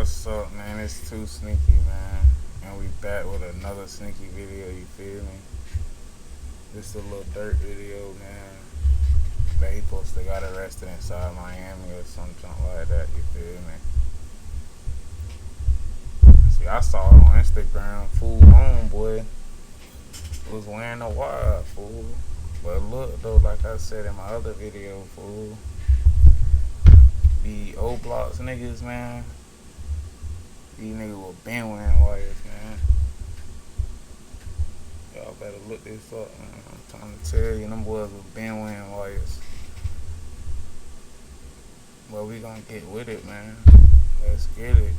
What's up, man? It's 2Sneaky, man. And we back with another sneaky video, you feel me? This is a Lil Durk video, man. That he supposed to got arrested inside Miami or something like that, you feel me? See, I saw it on Instagram, fool homeboy was wearing a wire, fool. But look, though, like I said in my other video, fool, the old blocks niggas, man, these niggas were been wearing wires, man. Y'all better look this up, man. I'm trying to tell you, them boys were been wearing wires. But we gonna get with it, man. Let's get it.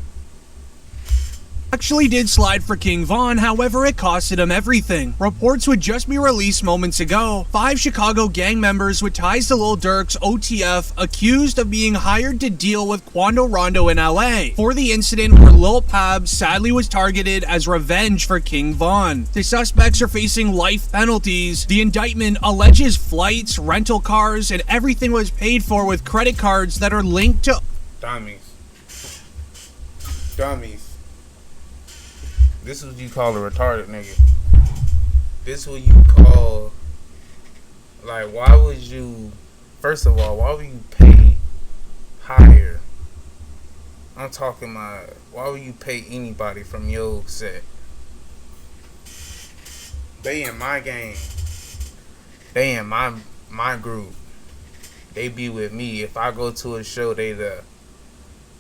Actually did slide for King Von, however it costed him everything. Reports would just be released moments ago. 5 Chicago gang members with ties to Lil Durk's OTF accused of being hired to deal with Quando Rondo in LA for the incident where Lil Pab sadly was targeted as revenge for King Von. The suspects are facing life penalties. The indictment alleges flights, rental cars, and everything was paid for with credit cards that are linked to Dummies. This is what you call a retarded nigga. This is what you call, like, why would you, first of all, why would you pay higher? I'm talking about, why would you pay anybody from your set? They in my game. They in my group. They be with me. If I go to a show, they there.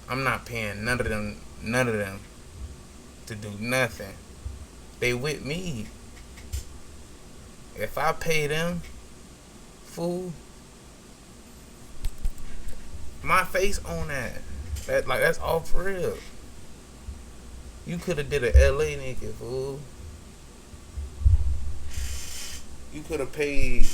I'm not paying none of them to do nothing. They with me. If I pay them, fool, my face on that. That's all for real. You could have did an LA nigga, fool. You could have paid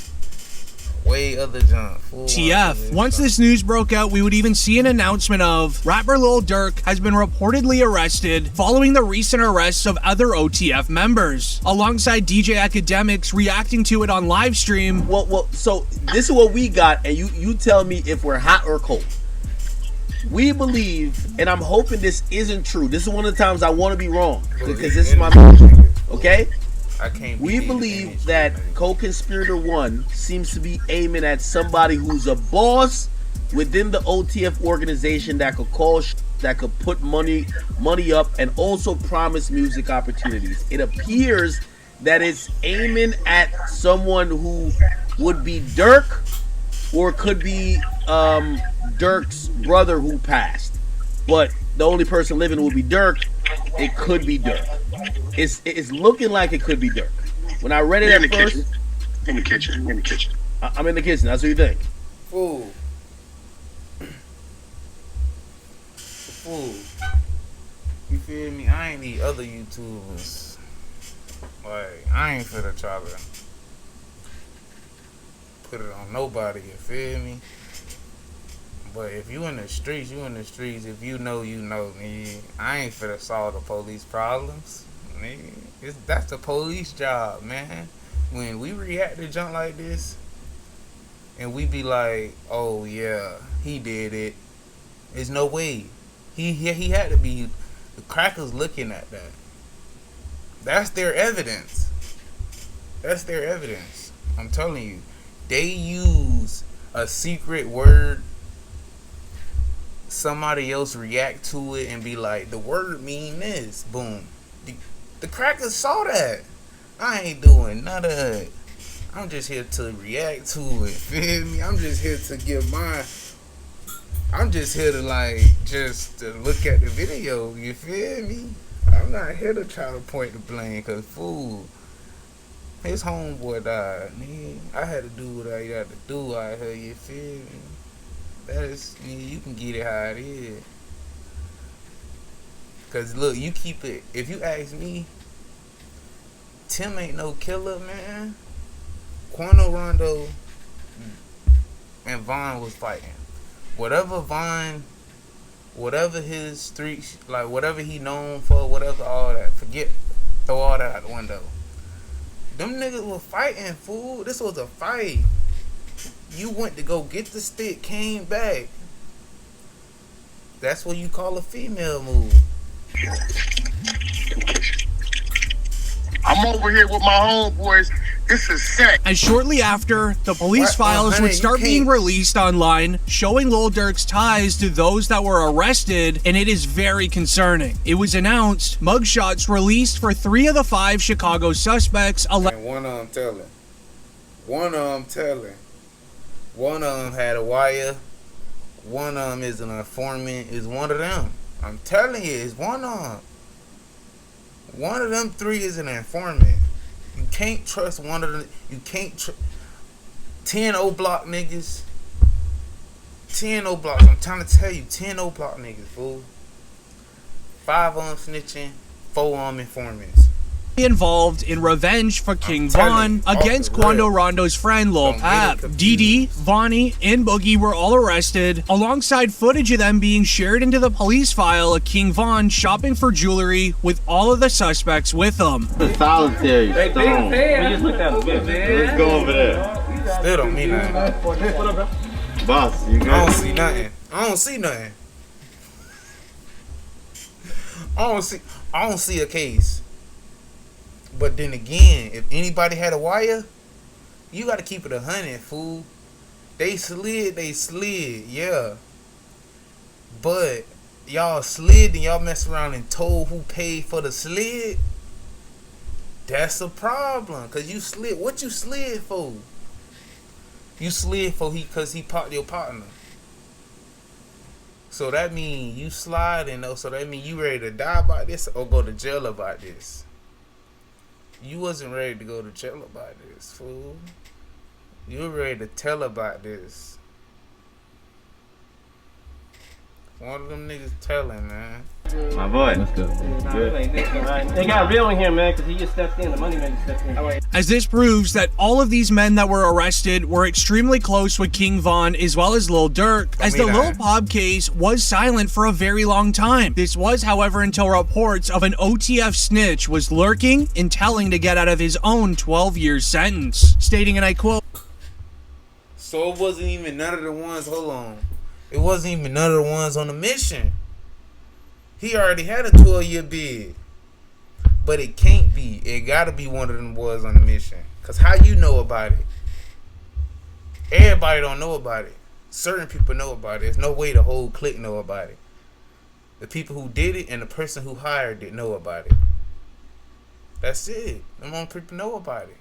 way other junk, fool. TF. Once this news broke out, we would even see an announcement of rapper Lil Durk has been reportedly arrested following the recent arrests of other OTF members, alongside DJ Academics reacting to it on live stream. Well, so this is what we got, and you tell me if we're hot or cold. We believe, and I'm hoping this isn't true. This is one of the times I want to be wrong, because this is my music, okay? We believe that co-conspirator 1 seems to be aiming at somebody who's a boss within the OTF organization that could call, that could put money up, and also promise music opportunities. It appears that it's aiming at someone who would be Durk, or could be Durk's brother who passed. But the only person living would be Durk. It could be Durk. It's looking like it could be Durk. When I read it at first, in the kitchen. I'm in the kitchen. That's what you think. Fool. You feel me? I ain't need other YouTubers. Like, I ain't finna try to put it on nobody, you feel me? But if you in the streets, you in the streets. If you know, you know, nigga. I ain't finna solve the police problems, nigga. That's the police job, man. When we react to junk like this, and we be like, oh yeah, he did it. There's no way. He had to be. The crackers looking at that. That's their evidence. I'm telling you. They use a secret word. Somebody else react to it and be like, the word mean this. Boom. The crackers saw that. I ain't doing none of that. I'm just here to react to it. Feel me? I'm just here to give my. I'm just here to just to look at the video. You feel me? I'm not here to try to point the blame, cause fool, his homeboy died. Nigga. I had to do what I had to do out here. You feel me? That is, you can get it how it is. Cause look, you keep it. If you ask me, Tim ain't no killer, man. Quando Rondo and Von was fighting. Whatever his streets, like whatever he known for, whatever, all that. Throw all that out the window. Them niggas were fighting, fool. This was a fight. You went to go get the stick, came back. That's what you call a female move. I'm over here with my homeboys. This is sex. And shortly after, the police What? files Honey, would you start being can't- released online, showing Lil Durk's ties to those that were arrested, and it is very concerning. It was announced mugshots released for 3 of the 5 Chicago suspects. And one of them telling. One of them telling. One of them had a wire. One of them is an informant. Is one of them. I'm telling you, it's one of them. One of them 3 is an informant. You can't trust one of them. You can't trust 10 O block niggas. 10 O blocks. I'm trying to tell you, 10 O block niggas, fool. 5 on snitching, 4 on informants. Involved in revenge for King telling Von you, against off the Quando rip. Rondo's friend Lil Don't get it Pap. confused. Didi, Vonnie, and Boogie were all arrested, alongside footage of them being shared into the police file of King Von shopping for jewelry with all of the suspects with them. The solitary stone. We just looked at him, man. Let's go over there. Still don't mean nothing. Boss, you I don't good? see nothing. I don't see nothing. I don't see a case. But then again, if anybody had a wire, you gotta keep it 100, fool. They slid, yeah. But y'all slid and y'all mess around and told who paid for the slid. That's a problem, cause you slid. What you slid for? You slid for cause he popped your partner. So that mean you sliding though. So that mean you ready to die about this or go to jail about this. You wasn't ready to go to jail about this, fool. You were ready to tell about this. One of them niggas telling, man. My boy. Let's go. They got real in here, man, because he just stepped in. The money man just stepped in. As this proves that all of these men that were arrested were extremely close with King Von as well as Lil Durk, as the Lil Pop case was silent for a very long time. This was, however, until reports of an OTF snitch was lurking and telling to get out of his own 12-year sentence, stating, and I quote, So it wasn't even none of the ones, hold on. It wasn't even none of the ones on the mission. He already had a 12-year bid. But it can't be. It gotta be one of them boys on the mission. Cause how you know about it? Everybody don't know about it. Certain people know about it. There's no way the whole clique know about it. The people who did it and the person who hired it know about it. That's it. Them only people know about it.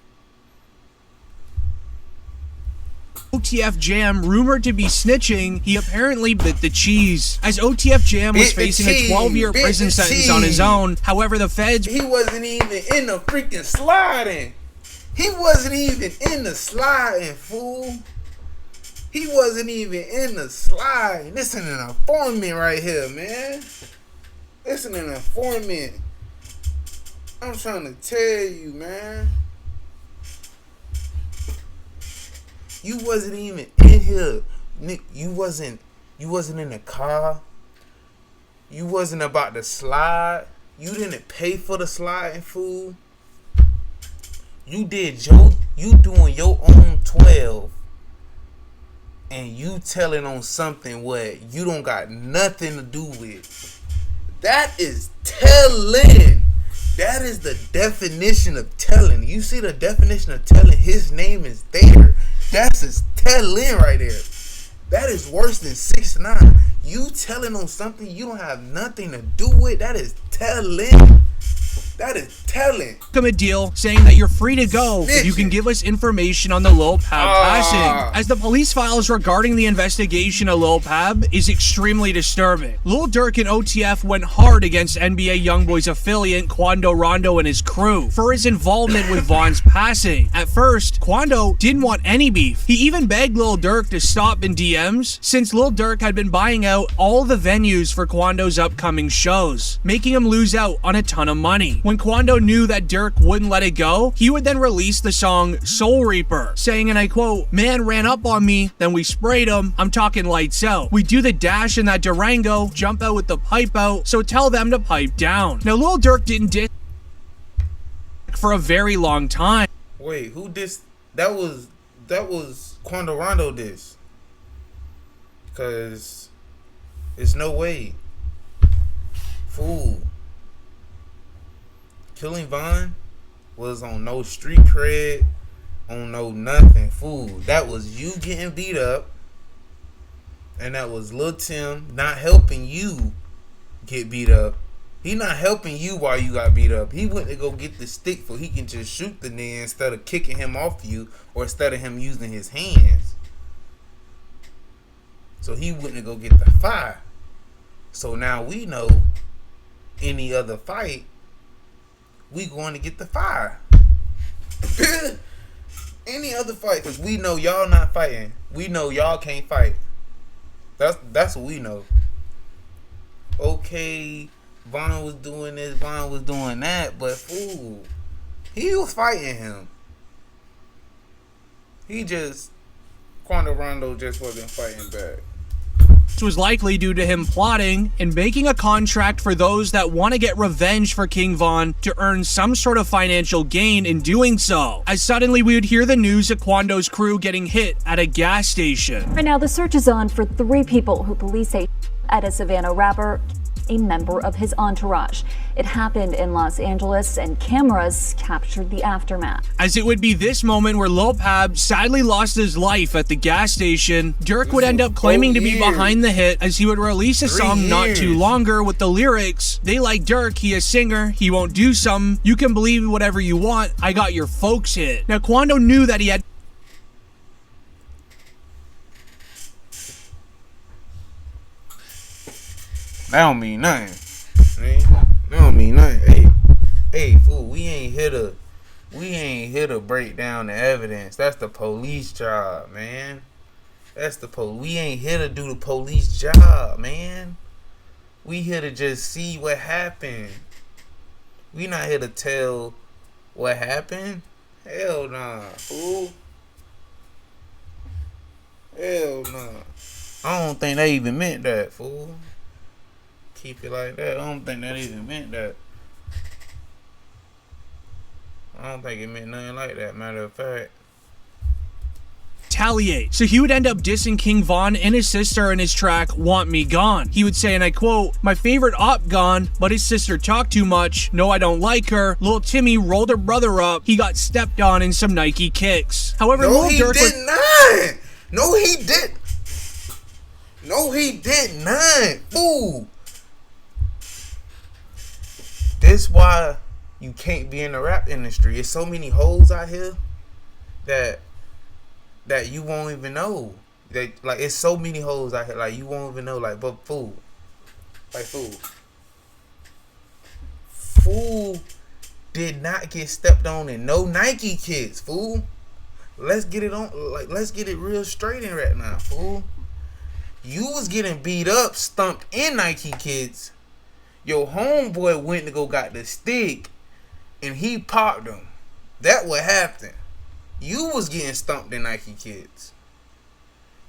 OTF Jam, rumored to be snitching, he apparently bit the cheese, as OTF Jam was facing a 12-year prison sentence on his own. However, the feds... He wasn't even in the freaking sliding. He wasn't even in the sliding, fool. He wasn't even in the slide. This is an informant right here, man. This is an informant. I'm trying to tell you, man. You wasn't even in here. Nick, you wasn't in the car. You wasn't about to slide. You didn't pay for the sliding, fool. You doing your own 12. And you telling on something what you don't got nothing to do with. That is telling. That is the definition of telling. You see the definition of telling? His name is there. That's his telling right there. That is worse than 6ix9ine. You telling on something you don't have nothing to do with. That is telling. That is telling. ...a deal saying that you're free to go if you can give us information on the Lil Pab passing, as the police files regarding the investigation of Lil Pab is extremely disturbing. Lil Durk and OTF went hard against NBA YoungBoy's affiliate Quando Rondo and his crew for his involvement with Von's passing. At first, Quando didn't want any beef. He even begged Lil Durk to stop in DMs, since Lil Durk had been buying out all the venues for Quando's upcoming shows, making him lose out on a ton of money. When Quando knew that Durk wouldn't let it go, he would then release the song Soul Reaper, saying, and I quote, "Man ran up on me, then we sprayed him, I'm talking lights out. We do the dash in that Durango, jump out with the pipe out, so tell them to pipe down." Now, Lil Durk didn't diss for a very long time. Wait, who dissed? That was Quando Rondo diss. Cause There's no way. Fool. Killing Von was on no street cred, on no nothing. Fool. That was you getting beat up. And that was Lil Tim not helping you get beat up. He not helping you while you got beat up. He went to go get the stick so he can just shoot the nigga instead of kicking him off you or instead of him using his hands. So he went to go get the fire. So now we know any other fight, we going to get the fire. Any other fight, because we know y'all not fighting. We know y'all can't fight. That's what we know. Okay, Von was doing this, Von was doing that, but fool, he was fighting him. Quando Rondo just wasn't fighting back. This was likely due to him plotting and making a contract for those that want to get revenge for King Von to earn some sort of financial gain in doing so. As suddenly we would hear the news of Quando's crew getting hit at a gas station. Right now, the search is on for 3 people who police say at a Savannah rapper, a member of his entourage. It happened in Los Angeles and cameras captured the aftermath. As it would be this moment where Lil Pab sadly lost his life at the gas station, Durk would end up claiming to be behind the hit as he would release a song not too longer with the lyrics, "They like Durk, he a singer, he won't do something, you can believe whatever you want, I got your folks hit." Now Quando knew that he had That don't mean nothing. That don't mean nothing. Hey, fool, we ain't here to break down the evidence. That's the police job, man. We ain't here to do the police job, man. We here to just see what happened. We not here to tell what happened. Hell nah, fool. Hell nah. I don't think they even meant that, fool. Keep it like that. I don't think that even meant that. I don't think it meant nothing like that, matter of fact. retaliate. So he would end up dissing King Von and his sister in his track Want Me Gone. He would say, and I quote, "My favorite op gone, but his sister talked too much. No, I don't like her. Lil Timmy rolled her brother up. He got stepped on in some Nike kicks." However, no, Lil he Durk did not. No, he did. No, he did not. Fool. This why you can't be in the rap industry. There's so many hoes out here that you won't even know. Like, it's so many hoes out here, like, you won't even know. Like, but fool. Like, Fool did not get stepped on in no Nike kicks, fool. Let's get it on, like, let's get it real straight in right now, fool. You was getting beat up, stumped in Nike kids. Your homeboy went to go got the stick, and he popped him. That what happened. You was getting stumped in Nike kids.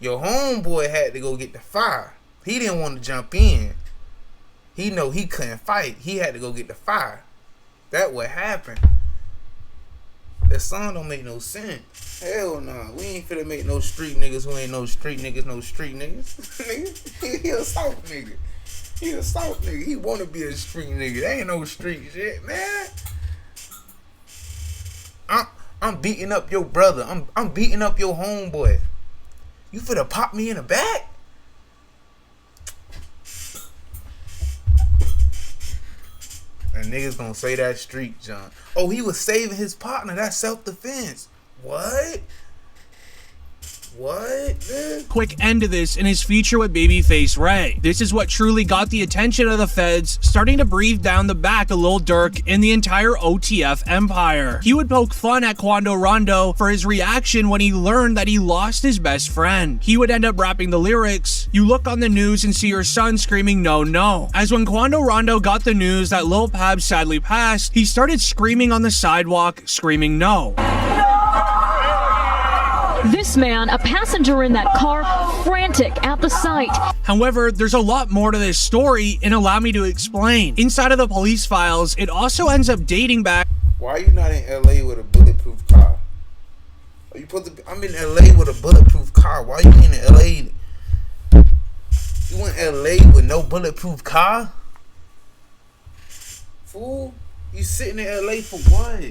Your homeboy had to go get the fire. He didn't want to jump in. He know he couldn't fight. He had to go get the fire. That what happened. That song don't make no sense. Hell no. We ain't finna make no street niggas who ain't no street niggas no street niggas. He a South nigga. He a South nigga. He wanna be a street nigga. That ain't no street shit, man. I'm beating up your brother. I'm beating up your homeboy. You finna pop me in the back? And niggas gonna say that street, John. Oh, he was saving his partner. That's self-defense. What? What? Quick end to this in his feature with Babyface Ray. This is what truly got the attention of the feds, starting to breathe down the back of Lil Durk and the entire OTF empire. He would poke fun at Quando Rondo for his reaction when he learned that he lost his best friend. He would end up rapping the lyrics, "You look on the news and see your son screaming no, no." As when Quando Rondo got the news that Lil Pab sadly passed, he started screaming on the sidewalk, screaming no. This man, a passenger in that car, frantic at the sight. However, there's a lot more to this story, and allow me to explain. Inside of the police files, it also ends up dating back. Why are you not in LA with a bulletproof car? I'm in LA with a bulletproof car. Why are you in LA? You went LA with no bulletproof car? Fool, you sitting in LA for what?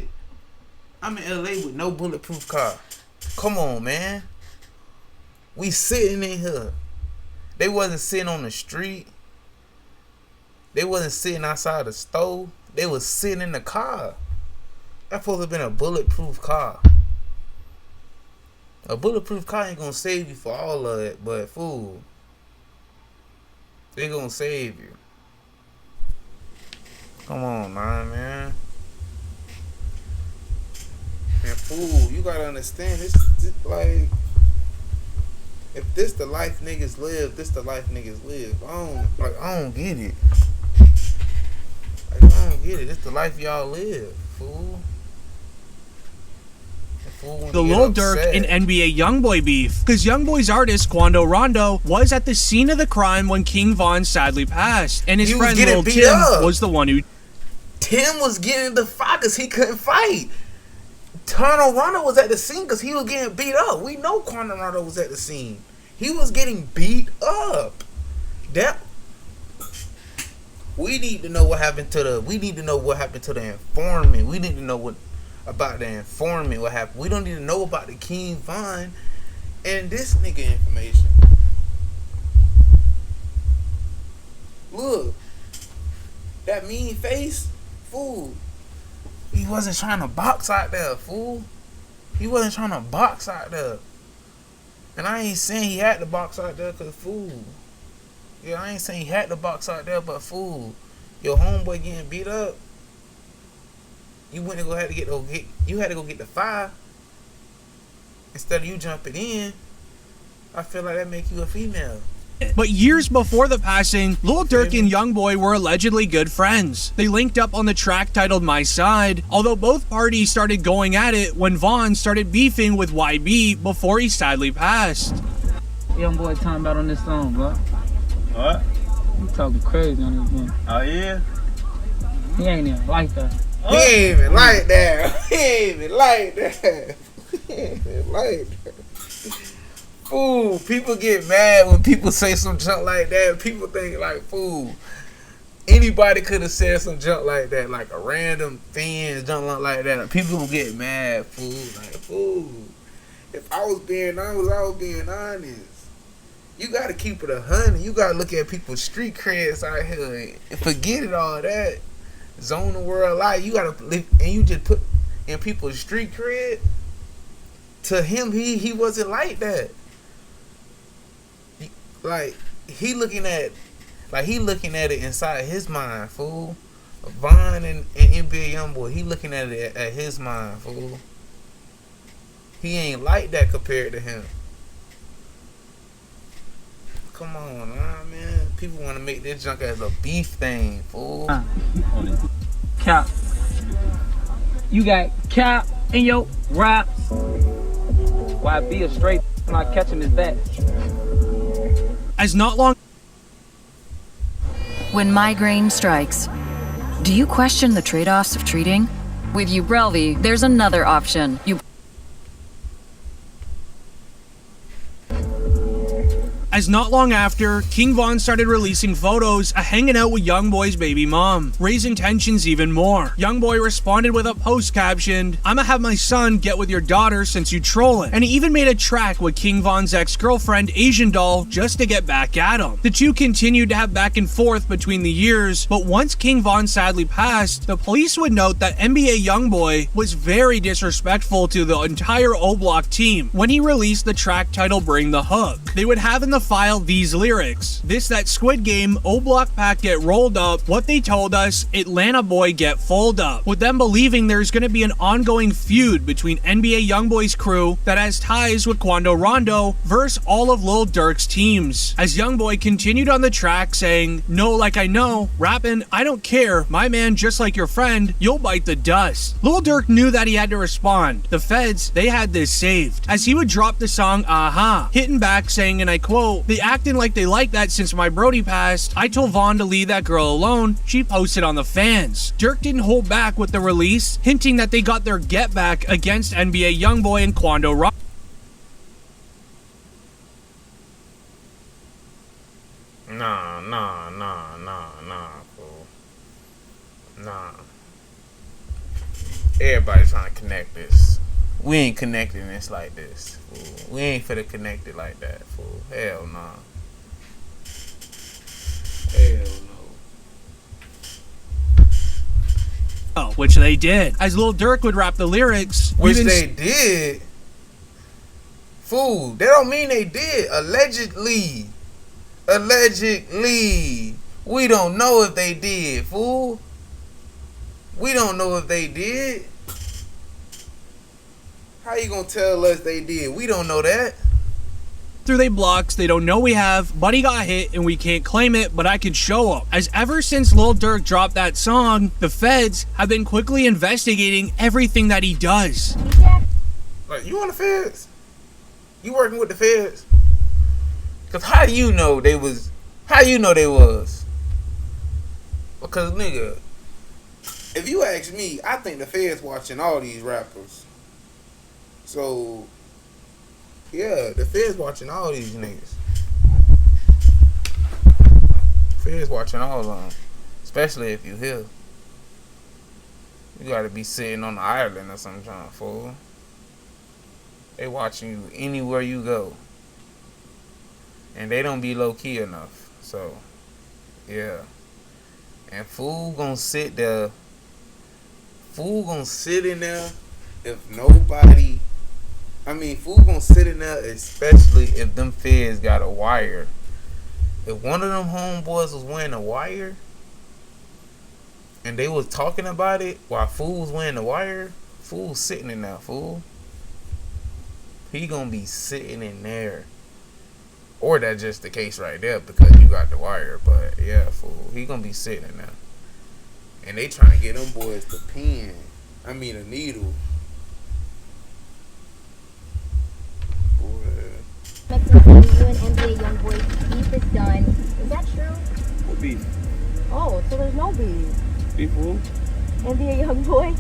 I'm in LA with no bulletproof car. Come on, man. We sitting in here. They wasn't sitting on the street. They wasn't sitting outside the store. They was sitting in the car. That supposed to have been a bulletproof car. A bulletproof car ain't gonna save you for all of it, but fool, they gonna save you. Come on, man. And fool, you gotta understand this like, if this the life niggas live, this the life niggas live. I don't get it. Like, I don't get it. This the life y'all live, fool. The Lil Durk and NBA YoungBoy beef, because YoungBoy's artist Quando Rondo was at the scene of the crime when King Von sadly passed, and his friend Lil Tim was the one who... Tim was getting the fight because he couldn't fight. Quando Rondo was at the scene because he was getting beat up. We know Quando Rondo was at the scene. He was getting beat up. We need to know what happened to the... We need to know what happened to the informant. We need to know what... about the informant, what happened. We don't need to know about the King Von and this nigga information. Look, that mean face, fool. He wasn't trying to box out there, fool. He wasn't trying to box out there. And I ain't saying he had to box out there, cause fool. Yeah, I ain't saying he had to box out there, but fool, your homeboy getting beat up. You went to had to go get the fire instead of you jumping in. I feel like that make you a female. But years before the passing, Lil Durk and YoungBoy were allegedly good friends. They linked up on the track titled My Side, although both parties started going at it when Von started beefing with YB before he sadly passed. YoungBoy talking about on this song, bro. What? You talking crazy on this one. Oh yeah? He ain't even like that. He ain't even like that. He ain't even like that. He ain't even like that. Fool, people get mad when people say some junk like that. People think like, fool, anybody could have said some junk like that, like a random thing, junk like that. People will get mad, fool. Like, fool, if I was being honest, I was being honest. You gotta keep it 100. You gotta look at people's street creds out here and forget it all that. Zone the world life. You gotta live, and you just put in people's street cred. To him, he wasn't like that. Like he looking at it inside his mind, fool. Von and NBA YoungBoy, he looking at it at his mind, fool. He ain't like that compared to him. Come on, man. People want to make this junk as a beef thing, fool. Cap. You got cap in your raps. YB a straight not catching his back. As not long... When migraine strikes, do you question the trade-offs of treating? With Ubrelvy, there's another option. As not long after, King Von started releasing photos of hanging out with YoungBoy's baby mom, raising tensions even more. YoungBoy responded with a post captioned, "I'ma have my son get with your daughter since you trolling," and he even made a track with King Von's ex-girlfriend Asian Doll just to get back at him. The two continued to have back and forth between the years, but once King Von sadly passed, the police would note that NBA YoungBoy was very disrespectful to the entire O-Block team when he released the track titled Bring the Hook. They would have in the file these lyrics: "This that Squid Game, O-Block pack get rolled up, what they told us, Atlanta boy get fold up," with them believing there's going to be an ongoing feud between NBA YoungBoy's crew that has ties with Quando Rondo versus all of Lil Durk's teams. As YoungBoy continued on the track saying, "No like I know, rapping, I don't care, my man just like your friend, you'll bite the dust." Lil Durk knew that he had to respond. The feds, they had this saved, as he would drop the song Aha, hitting back saying, and I quote, "They acting like they like that since my Brody passed. I told Von to leave that girl alone. She posted on the fans." Durk didn't hold back with the release, hinting that they got their get back against NBA YoungBoy and Quando Rondo. Nah. Everybody trying to connect this. We ain't connecting this like this, fool. We ain't finna connect it like that, fool. Hell nah. Hell no. Oh, which they did. As Lil Durk would rap the lyrics. Which they did? Fool, that don't mean they did. Allegedly. Allegedly. We don't know if they did, fool. We don't know if they did. How you gonna tell us they did? We don't know that. Through they blocks, they don't know we have. Buddy got hit and we can't claim it, but I can show up. As ever since Lil Durk dropped that song, the feds have been quickly investigating everything that he does. Like, you on the feds? You working with the feds? Cause how do you know they was? How you know they was? Because nigga, if you ask me, I think the feds watching all these rappers. So yeah, the feds watching all these niggas. Feds watching all of them, especially if you here. You gotta be sitting on the island or something, trying to fool. They watching you anywhere you go. And they don't be low key enough. So, yeah. And fool gonna sit there. Fool gonna sit in there if nobody. I mean, fool gonna sit in there, especially if them feds got a wire. If one of them homeboys was wearing a wire, and they was talking about it while fool was wearing the wire, fool sitting in there, fool. He gonna be sitting in there. Or that's just the case right there because you got the wire. But yeah, fool, he gonna be sitting in there. And they trying to get them boys the pen. I mean a needle. You and NBA YoungBoy beef is done. Is that true? What beef? Oh, so there's no beef. Beef who? NBA YoungBoy?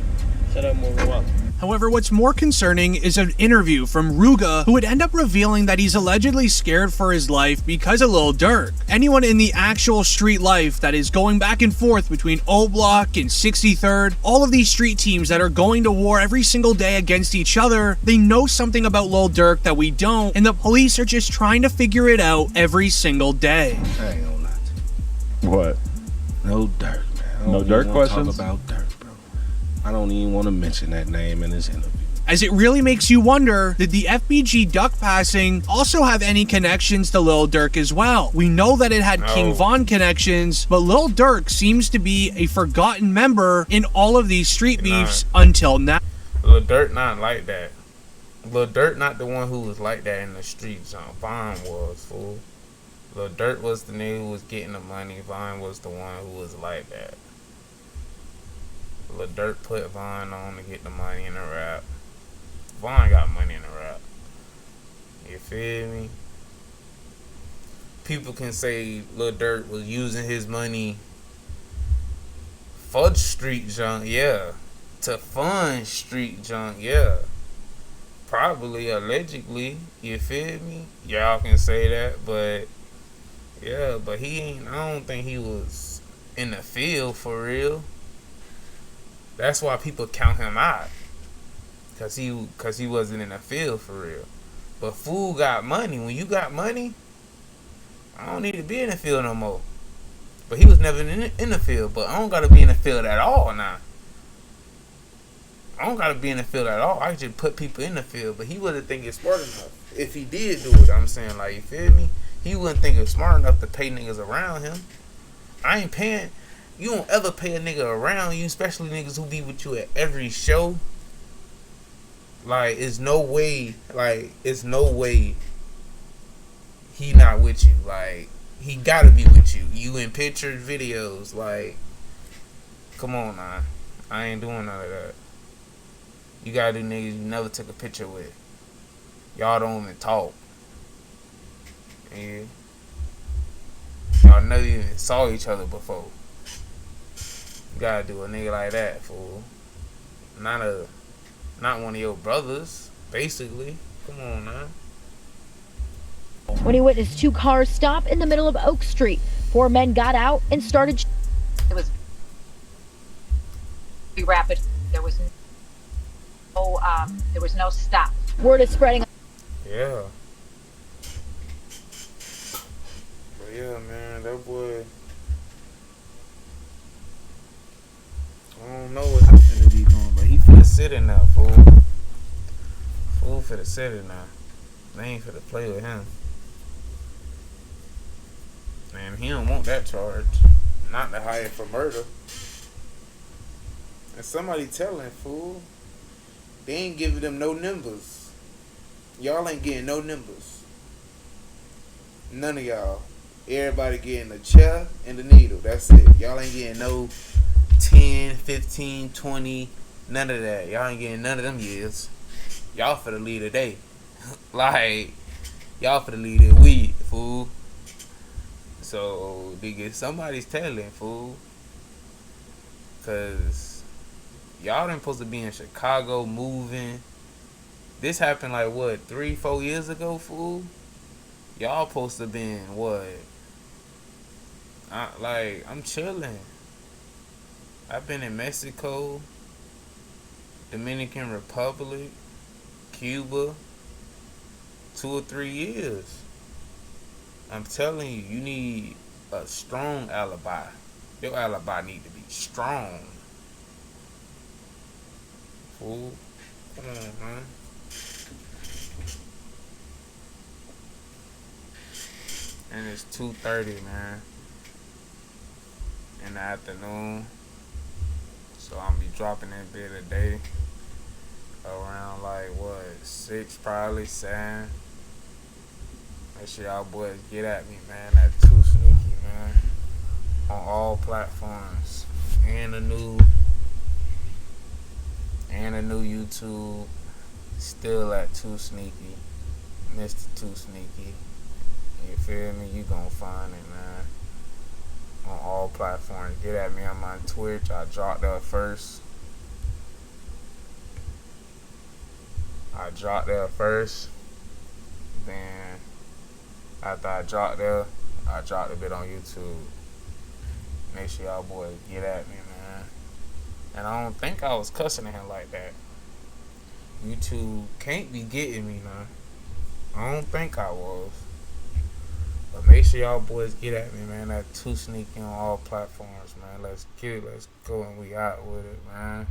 Shut up, more up. However, what's more concerning is an interview from Ruga, who would end up revealing that he's allegedly scared for his life because of Lil Durk. Anyone in the actual street life that is going back and forth between O Block and 63rd, all of these street teams that are going to war every single day against each other, they know something about Lil Durk that we don't, and the police are just trying to figure it out every single day. I ain't gonna lie to you. What? No Durk, man. No Durk questions? Talk about Durk, bro. I don't even want to mention that name in this interview. As it really makes you wonder, did the FBG duck passing also have any connections to Lil Durk as well? We know that it had King Von connections, but Lil Durk seems to be a forgotten member in all of these street beefs until now. Lil Durk not like that. Lil Durk not the one who was like that in the streets. Von was, fool. Lil Durk was the nigga who was getting the money. Von was the one who was like that. Lil Durk put Von on to get the money in the rap. Von got money in the rap. You feel me? People can say Lil Durk was using his money for street junk, yeah. To fund street junk, yeah. Probably, allegedly, you feel me? Y'all can say that, but yeah, but he ain't, I don't think he was in the field for real. That's why people count him out. Cause he wasn't in the field for real. But fool got money. When you got money, I don't need to be in the field no more. But he was never in the field. But I don't gotta be in the field at all now. I don't gotta be in the field at all. I can just put people in the field. But he wouldn't think it's smart enough. If he did do it, I'm saying, like, you feel me? He wouldn't think it's smart enough to pay niggas around him. I ain't paying. You don't ever pay a nigga around you, especially niggas who be with you at every show. Like, it's no way he not with you. Like, he gotta be with you. You in pictures, videos, like, come on now. I ain't doing none of that. You gotta do niggas you never took a picture with. Y'all don't even talk. Yeah. Y'all never even saw each other before. You gotta do a nigga like that, fool. Not one of your brothers, basically. Come on now. When he witnessed two cars stop in the middle of Oak Street, 4 men got out and started. It was rapid. There was no stop. Word is spreading. Yeah. But yeah, man, that boy. I don't know what he's finna be doing, but he finna sit in that fool. Fool finna sit in there. They ain't finna play with him. And he don't want that charge. Not to hire for murder. And somebody telling, fool, they ain't giving them no numbers. Y'all ain't getting no numbers. None of y'all. Everybody getting a chair and a needle. That's it. Y'all ain't getting no 10, 15, 20, none of that. Y'all ain't getting none of them years. Y'all for the lead today. Like, y'all for the lead of weed, fool. So, nigga, somebody's telling, fool. Cause y'all ain't supposed to be in Chicago moving. This happened like what, 3-4 years ago, fool? Y'all supposed to been what? I'm chilling. I've been in Mexico, Dominican Republic, Cuba, 2 or 3 years. I'm telling you, you need a strong alibi. Your alibi need to be strong. Fool. Come on, man. And it's 2:30, man. In the afternoon. So I'm be dropping that bit a day. Around like what, 6 probably, 7. Make sure y'all boys get at me, man. That 2Sneaky, man. On all platforms. And a new YouTube. Still at 2Sneaky. Mr. 2Sneaky. You feel me? You gonna find it, man. On all platforms. Get at me on my Twitch. I dropped there first. Then after I dropped there, I dropped a bit on YouTube. Make sure y'all boys get at me, man. And I don't think I was cussing at him like that. YouTube can't be getting me, man. I don't think I was. But make sure y'all boys get at me, man. That 2Sneaky on all platforms, man. Let's get it. Let's go and we out with it, man.